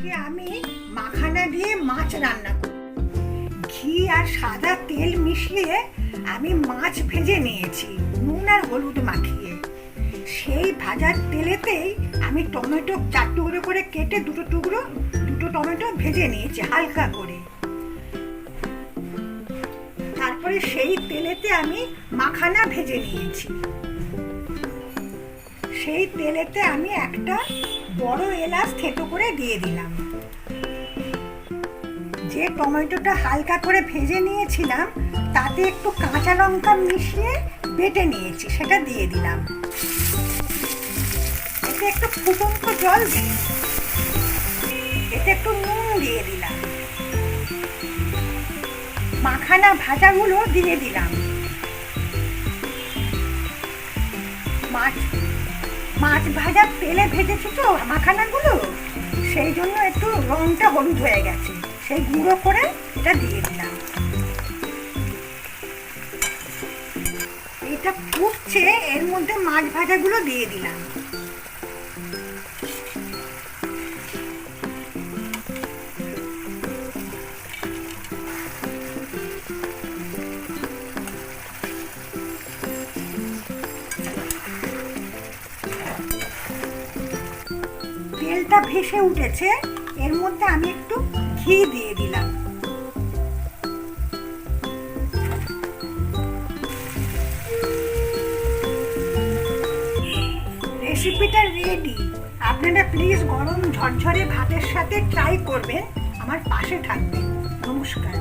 আজকে আমি মাখানা দিয়ে মাছ রান্না করব। ঘি আর সাদা তেল মিশিয়ে আমি মাছ ভেজে নিয়েছি নুন আর হলুদ মাখিয়ে। সেই ভাজার তেলেতেই আমি টমেটো 4 টুকরো করে কেটে দুটো টমেটো ভেজে নিয়েছি হালকা করে। তারপরে সেই তেলেতে আমি মাখানা ভেজে নিয়েছি। সেই তেলেতে আমি একটা বড় এলাচ থেতো করে দিয়ে দিলাম। যে টমেটোটা হালকা করে ভেজে নিয়েছিলাম তাতে একটু কাঁচা লঙ্কা মিশিয়ে বেটে নিয়েছি, সেটা দিয়ে দিলাম। এতে একটু ফুটন্ত জল দিই, এতে একটু নুন দিয়ে দিলাম, মাখানা ভাজাগুলো দিয়ে দিলাম। মাছ ভাজার তেলে ভেজেছি তো মাখানাগুলো, সেই জন্য একটু রংটা হলুদ হয়ে গেছে, সেই গুঁড়ো করে এটা দিয়ে দিলাম। এটা ফুটছে, এর মধ্যে মাছ ভাজাগুলো দিয়ে দিলাম। তেলটা ভেসে উঠেছে, এর মধ্যে আমি একটু ঘি দিয়ে দিলাম। রেসিপিটা রেডি। আপনারা প্লিজ গরম ঝরঝরে ভাতের সাথে ট্রাই করবেন, আমার পাশে থাকবেন। নমস্কার।